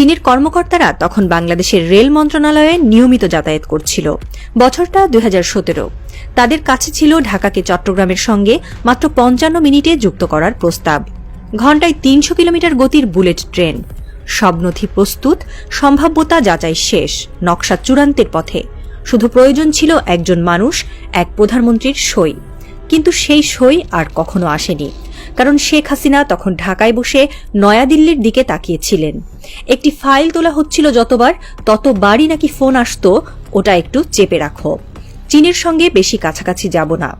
চীনের কর্মকর্তারা তখন বাংলাদেশের রেল মন্ত্রণালয়ে নিয়মিত যাতায়াত করছিল। বছরটা 2017। তাদের কাছে ছিল ঢাকাকে চট্টগ্রামের সঙ্গে মাত্র 55 মিনিটে যুক্ত করার প্রস্তাব। ঘণ্টায় 300 কিলোমিটার গতির বুলেট ট্রেন। সব নথি প্রস্তুত, সম্ভাব্যতা যাচাই শেষ, নকশা চূড়ান্তের পথে। শুধু প্রয়োজন ছিল একজন মানুষ, এক প্রধানমন্ত্রীর সই। কিন্তু সেই সই আর কখনো আসেনি, কারণ শেখ হাসিনা তখন ঢাকায় বসে নয়াদিল্লির দিকে তাকিয়েছিলেন। একটি ফাইল তোলা হচ্ছিল যতবার, ততবারই নাকি ফোন আসতো, ওটা একটু চেপে রাখো, চীনের সঙ্গে বেশি কাছাকাছি যাব না,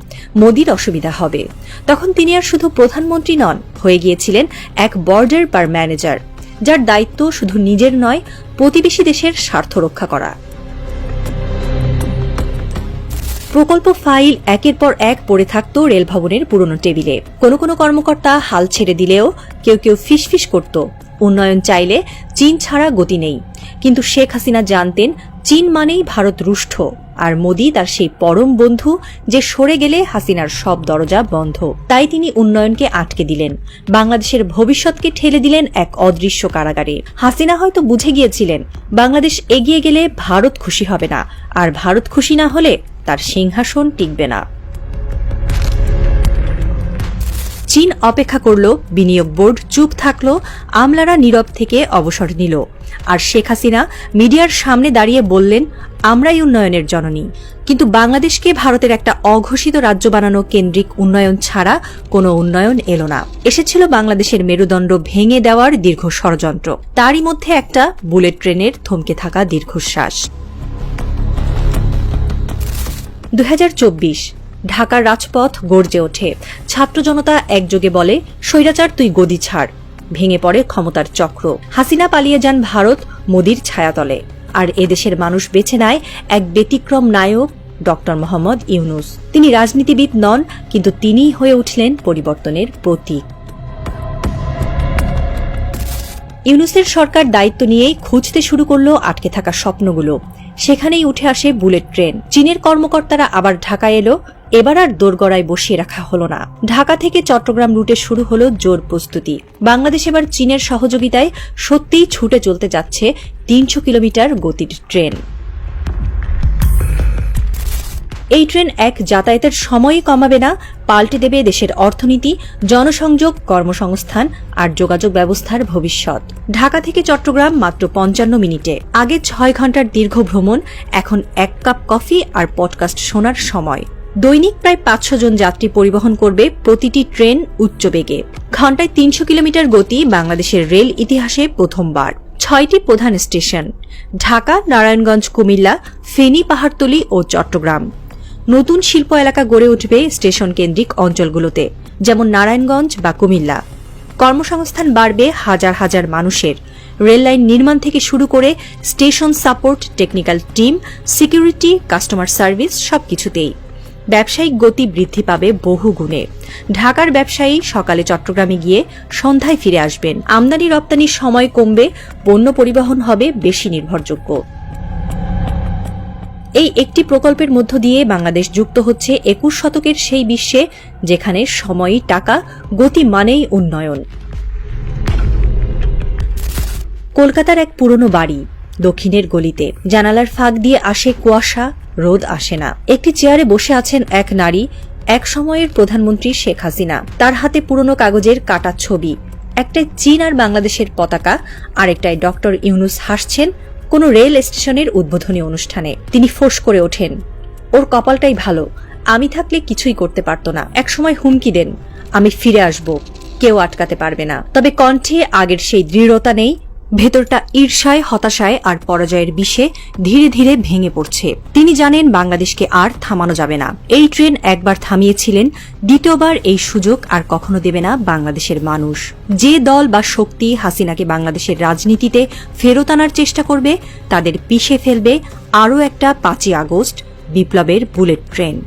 মোদির অসুবিধা হবে। তখন তিনি আর শুধু প্রধানমন্ত্রী নন, হয়ে গিয়েছিলেন এক বর্ডার পার ম্যানেজার, যার দায়িত্ব শুধু নিজের নয়, প্রতিবেশী দেশের স্বার্থ রক্ষা করা। প্রকল্প ফাইল একের পর এক পড়ে থাকত রেলভবনের পুরনো টেবিলে। কোনো কোনো কর্মকর্তা হাল ছেড়ে দিলেও কেউ কেউ ফিসফিস করত, উন্নয়ন চাইলে চীন ছাড়া গতি নেই। কিন্তু শেখ হাসিনা জানতেন চীন মানেই ভারত রুষ্ট, আর মোদি তার সেই পরম বন্ধু, যে সরে গেলে হাসিনার সব দরজা বন্ধ। তাই তিনি উন্নয়নকে আটকে দিলেন, বাংলাদেশের ভবিষ্যৎকে ঠেলে দিলেন এক অদৃশ্য কারাগারে। হাসিনা হয়তো বুঝে গিয়েছিলেন বাংলাদেশ এগিয়ে গেলে ভারত খুশি হবে না, আর ভারত খুশি না হলে তার সিংহাসন টিকবে না। চীন অপেক্ষা করল, বিনিয়োগ বোর্ড চুপ থাকল, আমলারা নীরব থেকে অবসর নিল, আর শেখ হাসিনা মিডিয়ার সামনে দাঁড়িয়ে বললেন, আমরাই উন্নয়নের জননী। কিন্তু বাংলাদেশকে ভারতের একটা অঘোষিত রাজ্য বানানো কেন্দ্রিক উন্নয়ন ছাড়া কোনো উন্নয়ন এলো না। এসেছিল বাংলাদেশের মেরুদণ্ড ভেঙে দেওয়ার দীর্ঘ ষড়যন্ত্র, তারই মধ্যে একটা বুলেট ট্রেনের থমকে থাকা দীর্ঘশ্বাস। 2024 ঢাকার রাজপথ গর্জে ওঠে। ছাত্র জনতা একযোগে বলে, স্বৈরাচার তুই গদি ছাড়। ভেঙে পড়ে ক্ষমতার চক্র। হাসিনা পালিয়ে যান ভারত, মোদির ছায়াতলে। আর এদেশের মানুষ বেছে নেয় এক ব্যতিক্রম নায়ক, ডক্টর মোহাম্মদ ইউনূস। তিনি রাজনীতিবিদ নন, কিন্তু তিনিই হয়ে উঠলেন পরিবর্তনের প্রতীক। ইউনূসের সরকার দায়িত্ব নিয়েই খুঁজতে শুরু করল আটকে থাকা স্বপ্নগুলো। সেখানেই উঠে আসে বুলেট ট্রেন। চীনের কর্মকর্তারা আবার ঢাকায় এলো। এবার আর দোরগড়ায় বসিয়ে রাখা হলো না। ঢাকা থেকে চট্টগ্রাম রুটে শুরু হলো জোর প্রস্তুতি। বাংলাদেশ এবার চীনের সহযোগিতায় সত্যিই ছুটে চলতে যাচ্ছে 300 কিলোমিটার গতির ট্রেন। এই ট্রেন এক যাতায়াতের সময়ই কমাবে না, পাল্টে দেবে দেশের অর্থনীতি, জনসংযোগ, কর্মসংস্থান আর যোগাযোগ ব্যবস্থার ভবিষ্যৎ। ঢাকা থেকে চট্টগ্রাম মাত্র 55 মিনিটে। আগে 6 ঘন্টার দীর্ঘ ভ্রমণ, এখন 1 কাপ কফি আর পডকাস্ট শোনার সময়। দৈনিক প্রায় 500 জন যাত্রী পরিবহন করবে প্রতিটি ট্রেন উচ্চ বেগে। ঘণ্টায় 300 কিলোমিটার গতি বাংলাদেশের রেল ইতিহাসে প্রথমবার। 6টি প্রধান স্টেশন: ঢাকা, নারায়ণগঞ্জ, কুমিল্লা, ফেনী, পাহাড়তলী ও চট্টগ্রাম। নতুন শিল্প এলাকা গড়ে উঠবে স্টেশন কেন্দ্রিক অঞ্চলগুলোতে, যেমন নারায়ণগঞ্জ বা কুমিল্লা। কর্মসংস্থান বাড়বে হাজার হাজার মানুষের। রেললাইন নির্মাণ থেকে শুরু করে station support, technical team, security, customer service সবকিছুতেই। ব্যবসায়িক গতি বৃদ্ধি পাবে বহু গুণে। ঢাকার ব্যবসায়ী সকালে চট্টগ্রামে গিয়ে সন্ধ্যায় ফিরে আসবেন। আমদানি রপ্তানির সময় কমবে, পণ্য পরিবহন হবে বেশি নির্ভরযোগ্য। এই একটি প্রকল্পের মধ্য দিয়ে বাংলাদেশ যুক্ত হচ্ছে 21 শতকের সেই বিশ্বে, যেখানে সময়ই টাকা, গতি মানেই উন্নয়ন। কলকাতার এক পুরনো বাড়ি, দক্ষিণের গলিতে। জানালার ফাঁক দিয়ে আসে কুয়াশা, রোদ আসে না। একটি চেয়ারে বসে আছেন এক নারী, এক সময়ের প্রধানমন্ত্রী শেখ হাসিনা। তার হাতে পুরনো কাগজের কাটা ছবি, একটায় চীন আর বাংলাদেশের পতাকা, আরেকটায় ডক্টর ইউনূস হাসছেন কোন রেল স্টেশনের উদ্বোধনী অনুষ্ঠানে। তিনি ফোঁস করে ওঠেন, ওর কপালটাই ভালো, আমি থাকলে কিছুই করতে পারত না। একসময় হুমকি দেন, আমি ফিরে আসব, কেউ আটকাতে পারবে না। তবে কণ্ঠে আগের সেই দৃঢ়তা নেই। ভেতরটা ঈর্ষায়, হতাশায় আর পরাজয়ের বিষে ধীরে ধীরে ভেঙে পড়ছে। তিনি জানেন বাংলাদেশকে আর থামানো যাবে না। এই ট্রেন একবার থামিয়েছিলেন, দ্বিতীয়বার এই সুযোগ আর কখনো দেবে না বাংলাদেশের মানুষ। যে দল বা শক্তি হাসিনাকে বাংলাদেশের রাজনীতিতে ফেরত আনার চেষ্টা করবে, তাদের পিষে ফেলবে আরও একটা 5ই আগস্ট, বিপ্লবের বুলেট ট্রেন।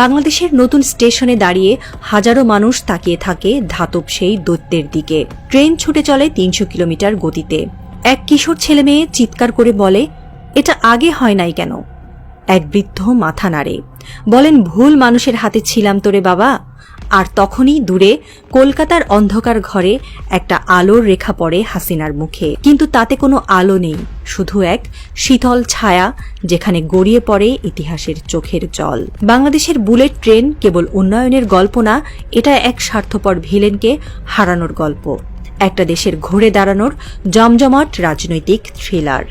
বাংলাদেশের নতুন স্টেশনে দাঁড়িয়ে হাজারো মানুষ তাকিয়ে থাকে ধাতব সেই দৈত্যের দিকে। ট্রেন ছুটে চলে 300 কিলোমিটার গতিতে। এক কিশোর ছেলে মেয়ে চিৎকার করে বলে, এটা আগে হয় নাই কেন? এক বৃদ্ধ মাথা নাড়ে, বলেন, ভুল মানুষের হাতে ছিলাম তোরে বাবা, আর তখনই দূরে কলকাতার অন্ধকার ঘরে একটা আলোর রেখা পড়ে হাসিনার মুখে, কিন্তু তাতে কোনো আলো নেই, শুধু এক শীতল ছায়া যেখানে গড়িয়ে পড়ে ইতিহাসের চোখের জল। বাংলাদেশের বুলেট ট্রেন কেবল উন্নয়নের গল্প না, এটা এক স্বার্থপর ভিলেনকে হারানোর গল্প, একটা দেশের ঘুরে দাঁড়ানোর জমজমাট রাজনৈতিক থ্রিলার।